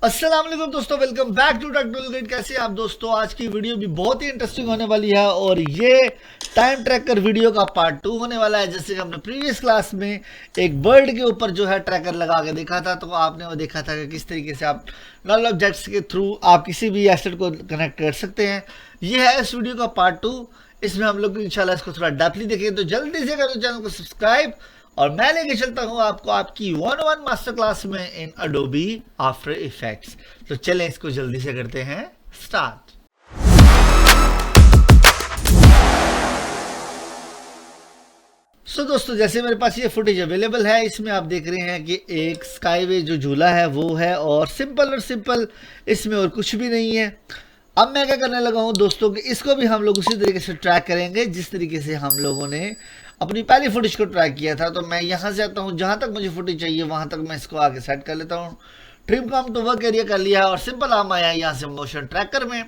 अस्सलाम वालेकुम दोस्तों, welcome back to technical guide. कैसे हैं आप दोस्तों? आज की वीडियो भी बहुत ही इंटरेस्टिंग होने वाली है और ये टाइम ट्रैकर वीडियो का पार्ट 2 होने वाला है। जैसे कि हमने प्रीवियस क्लास में एक बर्ड के ऊपर जो है ट्रैकर लगा के देखा था, तो आपने वो देखा था कि किस तरीके से आप नल ऑब्जेक्ट्स के थ्रू आप किसी भी एसेट को कनेक्ट कर सकते हैं। ये है इस वीडियो का पार्ट 2। इसमें हम लोग इंशाल्लाह इसको थोड़ा डेप्थली देखेंगे, तो जल्दी से करो चैनल को सब्सक्राइब और मैं लेके चलता हूं आपको आपकी 101 मास्टर क्लास में इन अडोबी आफ्टर इफेक्ट्स। तो चलें इसको जल्दी से करते हैं स्टार्ट। दोस्तों, जैसे मेरे पास ये फुटेज अवेलेबल है, इसमें आप देख रहे हैं कि एक स्काईवे जो झूला है वो है और सिंपल इसमें और कुछ भी नहीं है। अब मैं क्या करने लगा हूं दोस्तों कि इसको भी हम लोग उसी तरीके से ट्रैक करेंगे जिस तरीके से हम लोगों ने अपनी पहली फुटेज को ट्रैक किया था। तो मैं यहाँ से आता हूँ, जहाँ तक मुझे फुटेज चाहिए वहाँ तक मैं इसको आगे सेट कर लेता हूँ। Trim come to work area कर लिया और सिंपल आम आया यहाँ से मोशन ट्रैकर में।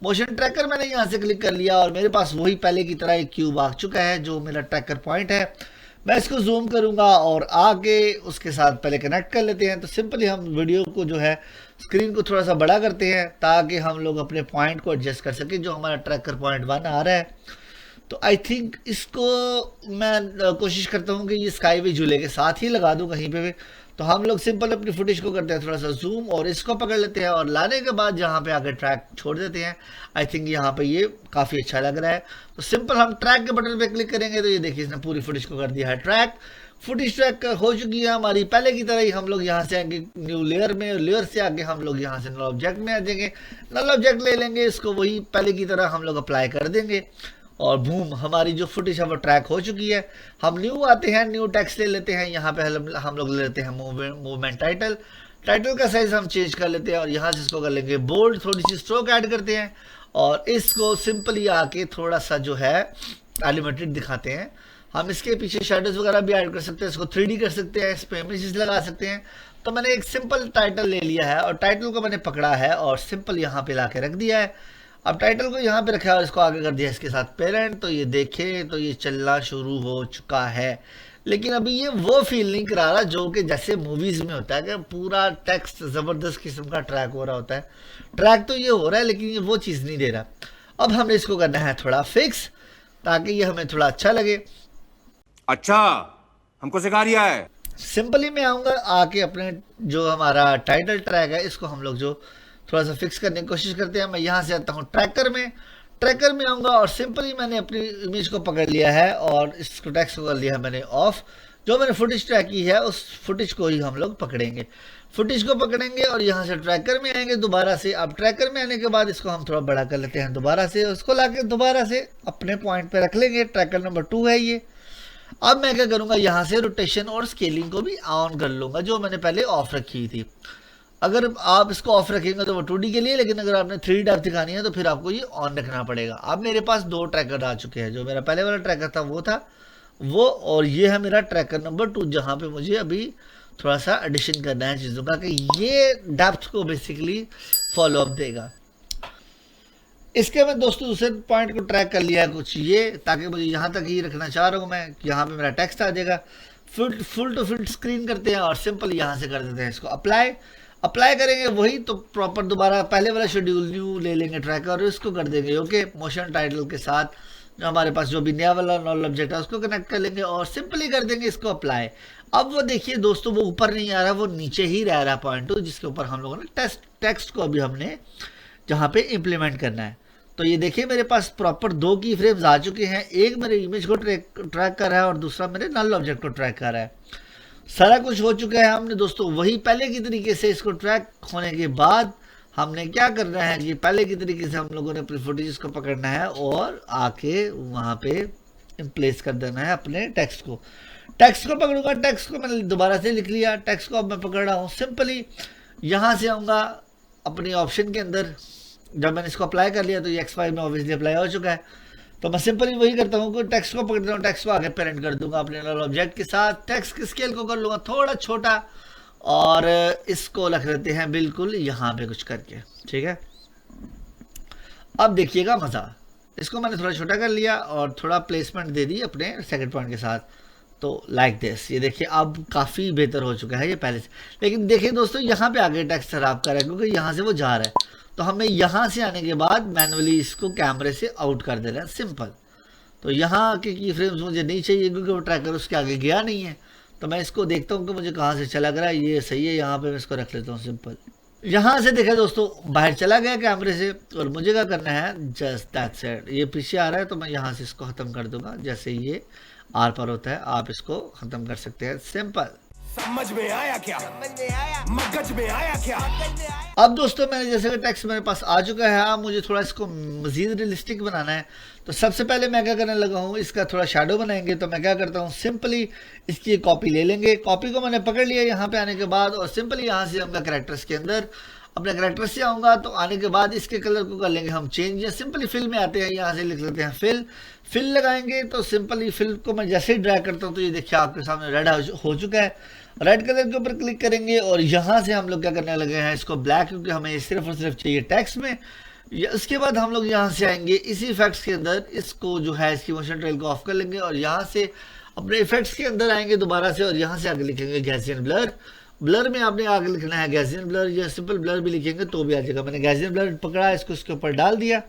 मोशन ट्रैकर मैंने यहाँ से क्लिक कर लिया और मेरे पास वही पहले की तरह एक क्यूब आ चुका है जो मेरा ट्रैकर पॉइंट है। मैं इसको जूम करूंगा और आगे उसके साथ पहले कनेक्ट कर लेते हैं। तो सिंपली हम वीडियो को जो है स्क्रीन को थोड़ा सा बड़ा करते हैं ताकि हम लोग अपने पॉइंट को एडजस्ट कर सकें जो हमारा ट्रैकर पॉइंट 1 आ रहा है। तो आई थिंक इसको मैं कोशिश करता हूँ कि ये स्काईवे झूले के साथ ही लगा दूँ कहीं पे भी। तो हम लोग सिंपल अपनी फुटेज को करते हैं थोड़ा सा जूम और इसको पकड़ लेते हैं और लाने के बाद जहाँ पे आगे ट्रैक छोड़ देते हैं। आई थिंक यहाँ पे ये काफ़ी अच्छा लग रहा है। तो सिंपल हम ट्रैक के बटन पे क्लिक करेंगे तो ये देखिए इसने पूरी फुटेज को कर दिया है ट्रैक। फुटेज ट्रैक हो चुकी है हमारी। पहले की तरह ही हम लोग यहाँ से आगे न्यू लेयर में, लेयर से आगे हम लोग यहाँ से नल ऑब्जेक्ट में आ जाएंगे। नल ऑब्जेक्ट ले लेंगे, इसको वही पहले की तरह हम लोग अप्लाई कर देंगे और बूम, हमारी जो फुटेज है वो ट्रैक हो चुकी है। हम न्यू आते हैं, न्यू टेक्स्ट ले लेते हैं। यहाँ पे हम लोग ले लेते हैं मूवमेंट टाइटल। टाइटल का साइज हम चेंज कर लेते हैं और यहाँ से इसको कर लेंगे बोल्ड। थोड़ी सी स्ट्रोक ऐड करते हैं और इसको सिंपली आके थोड़ा सा जो है एलिमेटेड दिखाते हैं। हम इसके पीछे शेडोज वगैरह भी ऐड कर सकते हैं, इसको 3D कर सकते हैं, इस पर इमेजेस लगा सकते हैं। तो मैंने एक सिंपल टाइटल ले लिया है और टाइटल को मैंने पकड़ा है और सिंपल यहाँ पे ला के रख दिया है। अब टाइटल को यहाँ पे रखा है और इसको आगे कर दिया इसके साथ पेरेंट। तो ये देखे तो ये चलना शुरू हो चुका है, लेकिन अभी ये वो फील नहीं करा रहा जो कि जैसे मूवीज में होता है कि पूरा टेक्स्ट जबरदस्त किस्म का ट्रैक हो रहा होता है। ट्रैक तो ये हो रहा है लेकिन ये वो चीज़ नहीं दे रहा। अब हमें इसको करना है थोड़ा फिक्स ताकि ये हमें थोड़ा अच्छा लगे। अच्छा, हमको सिखा रिया है। सिंपली मैं आऊँगा, आके अपने जो हमारा टाइटल ट्रैक है इसको हम लोग जो थोड़ा सा फिक्स करने की कोशिश करते हैं। मैं यहाँ से आता हूँ ट्रैकर में। ट्रैकर में आऊँगा और सिंपली मैंने अपनी इमेज को पकड़ लिया है और इसको टेक्स्ट को कर लिया है मैंने ऑफ। जो मैंने फुटेज ट्रैक की है उस फुटेज को ही हम लोग पकड़ेंगे। फुटेज को पकड़ेंगे और यहाँ से ट्रैकर में आएंगे दोबारा से। अब ट्रैकर में आने के बाद इसको हम थोड़ा बड़ा कर लेते हैं दोबारा से, उसको ला के दोबारा से अपने पॉइंट पर रख लेंगे। ट्रैकर नंबर 2 है ये। अब मैं क्या करूँगा, यहाँ से रोटेशन और स्केलिंग को भी ऑन कर लूँगा जो मैंने पहले ऑफ रखी थी। अगर आप इसको ऑफ रखेंगे तो वो 2D के लिए, लेकिन अगर आपने 3D डेप्थ दिखानी है तो फिर आपको ये ऑन रखना पड़ेगा। अब मेरे पास 2 ट्रैकर आ चुके हैं। जो मेरा पहले वाला ट्रैकर था वो और ये है मेरा ट्रैकर नंबर 2 जहाँ पे मुझे अभी थोड़ा सा एडिशन करना है चीज़ों का कि ये डेप्थ को बेसिकली फॉलो अप देगा। इसके मैं दोस्तों दूसरे पॉइंट को ट्रैक कर लिया है कुछ ये, ताकि मुझे यहाँ तक ही रखना चाह रहा हूँ मैं। यहाँ पे मेरा टेक्स्ट आ जाएगा। फुल टू फुल स्क्रीन करते हैं और सिंपल यहाँ से कर देते हैं इसको अप्लाई करेंगे वही। तो प्रॉपर दोबारा पहले वाला शेड्यूल न्यू ले लेंगे ट्रैकर और इसको कर देंगे ओके। मोशन टाइटल के साथ जो हमारे पास जो भी नया वाला नॉल ऑब्जेक्ट है उसको कनेक्ट कर लेंगे और सिंपली कर देंगे इसको अप्लाई। अब वो देखिए दोस्तों, वो ऊपर नहीं आ रहा, वो नीचे ही रह रहा पॉइंट 2 जिसके ऊपर हम लोगों ने टेक्स्ट को अभी हमने जहाँ पे इम्प्लीमेंट करना है। तो ये देखिए मेरे पास प्रॉपर 2 की फ्रेम्स आ चुके हैं। एक मेरे इमेज को ट्रैक कर रहा है और दूसरा मेरे नल ऑब्जेक्ट को ट्रैक कर रहा है। सारा कुछ हो चुका है। हमने दोस्तों वही पहले की तरीके से इसको ट्रैक होने के बाद हमने क्या करना है कि पहले की तरीके से हम लोगों ने अपनी फुटेज को पकड़ना है और आके वहाँ पे प्लेस कर देना है अपने टेक्स्ट को। टेक्स्ट को पकड़ूंगा, टेक्स्ट को मैंने दोबारा से लिख लिया। टेक्स्ट को अब मैं पकड़ रहा हूँ। सिंपली यहाँ से आऊँगा अपनी ऑप्शन के अंदर। जब मैंने इसको अप्लाई कर लिया तो ये X5 में ऑब्वियसली अप्लाई हो चुका है। तो मैं सिंपली वही करता हूँ कि टेक्स्ट को पकड़ता हूँ, टेक्स्ट को आगे पेरेंट कर दूंगा अपने नल ऑब्जेक्ट के साथ। टेक्स्ट की स्केल को कर लूँगा थोड़ा छोटा और इसको रख लेते हैं बिल्कुल यहाँ पे कुछ करके, ठीक है। अब देखिएगा मज़ा। इसको मैंने थोड़ा छोटा कर लिया और थोड़ा प्लेसमेंट दे दी अपने सेकंड पॉइंट के साथ। तो लाइक दिस, ये देखिए अब काफ़ी बेहतर हो चुका है ये पहले से। लेकिन देखिए दोस्तों यहाँ पे आगे टेक्स्ट खराब कर रहा है क्योंकि यहाँ से वो जा रहा है, तो हमें यहाँ से आने के बाद मैनुअली इसको कैमरे से आउट कर देना है, सिंपल। तो यहाँ के की फ्रेम्स मुझे नहीं चाहिए क्योंकि वो ट्रैकर उसके आगे गया नहीं है, तो मैं इसको देखता हूँ कि मुझे कहाँ से चला गया, ये सही है, यहाँ पे मैं इसको रख लेता हूँ सिंपल। यहाँ से देखा दोस्तों बाहर चला गया कैमरे से, और मुझे क्या करना है, जस्ट दैट्स इट। ये पीछे आ रहा है तो मैं यहाँ से इसको ख़त्म कर दूंगा, जैसे ये आर पर होता है आप इसको ख़त्म कर सकते हैं, सिंपल। समझ में आया क्या? समझ में आया, मगज में आया क्या? अब दोस्तों मैंने जैसे कि टेक्स्ट मेरे पास आ चुका है, अब मुझे थोड़ा इसको मज़ीद रियलिस्टिक बनाना है। तो सबसे पहले मैं क्या करने लगा हूँ, इसका थोड़ा शैडो बनाएंगे। तो मैं क्या करता हूँ, सिंपली इसकी एक कॉपी ले लेंगे। कॉपी को मैंने पकड़ लिया यहाँ पे आने के बाद, और सिंपली यहाँ से हम कैरेक्टर्स के अंदर अपने कैरेक्टर से आऊँगा। तो आने के बाद इसके कलर को कर लेंगे हम चेंज, या सिंपली फिल में आते हैं, यहाँ से लिख लेते हैं फिल लगाएंगे। तो सिंपली फिल को मैं जैसे ही ड्रैग करता हूँ तो ये देखिए आपके सामने रेड हो चुका है। रेड कलर के ऊपर क्लिक करेंगे और यहाँ से हम लोग क्या करने लगे हैं, इसको ब्लैक, क्योंकि हमें सिर्फ और सिर्फ चाहिए टेक्स्ट में। इसके बाद हम लोग यहाँ से आएंगे इसी इफेक्ट्स के अंदर, इसको जो है इसकी मोशन ट्रेल को ऑफ कर लेंगे और यहाँ से अपने इफेक्ट्स के अंदर आएंगे दोबारा से, और यहाँ से आगे लिखेंगे गैसियन ब्लर। ब्लर में आपने आगे लिखना है गैसियन ब्लर, या सिंपल ब्लर भी लिखेंगे तो भी आ जाएगा। मैंने गैसियन ब्लर पकड़ा, इसको इसके ऊपर डाल दिया।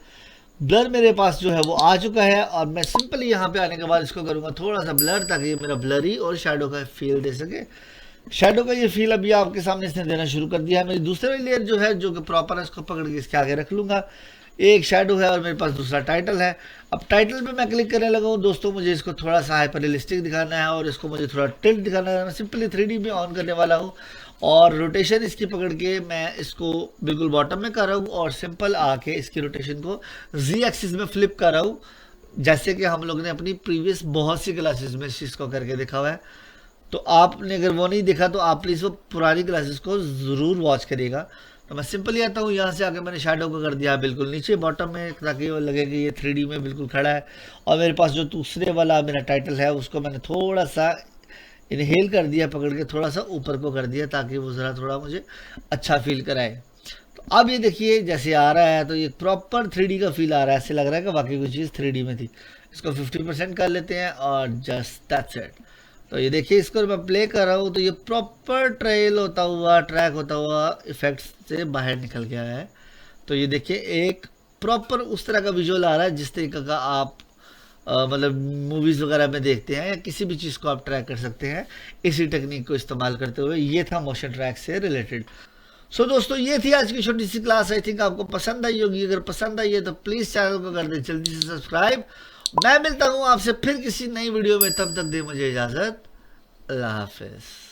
ब्लर मेरे पास जो है वो आ चुका है, और मैं सिंपली यहाँ पे आने के बाद इसको करूँगा थोड़ा सा ब्लर, ताकि ये मेरा ब्लरी और शेडो का फील दे सके। शेडो का ये फील अभी आपके सामने इसने देना शुरू कर दिया है। मेरी दूसरी लेयर जो है, जो कि प्रॉपर है, इसको पकड़ के इसके आगे रख लूँगा। एक शेडो है और मेरे पास दूसरा टाइटल है। अब टाइटल पे मैं क्लिक करने लगा हूँ दोस्तों, मुझे इसको थोड़ा सा हाइपर रियलिस्टिक दिखाना है और इसको मुझे थोड़ा टिल्ट दिखाना है। मैं सिंपली 3D में ऑन करने वाला हूँ, और रोटेशन इसकी पकड़ के मैं इसको बिल्कुल बॉटम में कर रहा हूँ, और सिंपल आके इसकी रोटेशन को Z एक्सिस में फ्लिप कर रहा हूँ, जैसे कि हम लोग ने अपनी प्रीवियस बहुत सी क्लासेस में इस चीज़ को करके देखा हुआ है। तो आपने अगर वो नहीं देखा तो आप प्लीज़ वो पुरानी क्लासेस को ज़रूर वॉच करिएगा। तो मैं सिंपली आता हूँ, यहाँ से आके मैंने शेडो को कर दिया बिल्कुल नीचे बॉटम में, ताकि वो लगे कि ये 3D में बिल्कुल खड़ा है। और मेरे पास जो दूसरे वाला मेरा टाइटल है उसको मैंने थोड़ा सा इनहेल कर दिया, पकड़ के थोड़ा सा ऊपर को कर दिया, ताकि वो ज़रा थोड़ा मुझे अच्छा फील कराए। तो अब ये देखिए जैसे आ रहा है तो ये प्रॉपर 3D का फील आ रहा है, ऐसे लग रहा है कि बाकी कोई चीज़ 3D में थी। इसको 50% कर लेते हैं और जस्ट दैट्स इट। तो ये देखिए इसको मैं प्ले कर रहा हूँ तो ये प्रॉपर ट्रेल होता हुआ, ट्रैक होता हुआ इफेक्ट्स से बाहर निकल गया है। तो ये देखिए एक प्रॉपर उस तरह का विजुअल आ रहा है जिस तरीके का आप मतलब मूवीज़ वगैरह में देखते हैं, या किसी भी चीज़ को आप ट्रैक कर सकते हैं इसी टेक्निक को इस्तेमाल करते हुए। ये था मोशन ट्रैक से रिलेटेड। सो दोस्तों ये थी आज की छोटी सी क्लास। आई थिंक आपको पसंद आई होगी। अगर पसंद आई है तो प्लीज़ चैनल को कर दें जल्दी से सब्सक्राइब। मैं मिलता हूँ आपसे फिर किसी नई वीडियो में, तब तक दे मुझे इजाज़त। अल्लाह हाफिज़।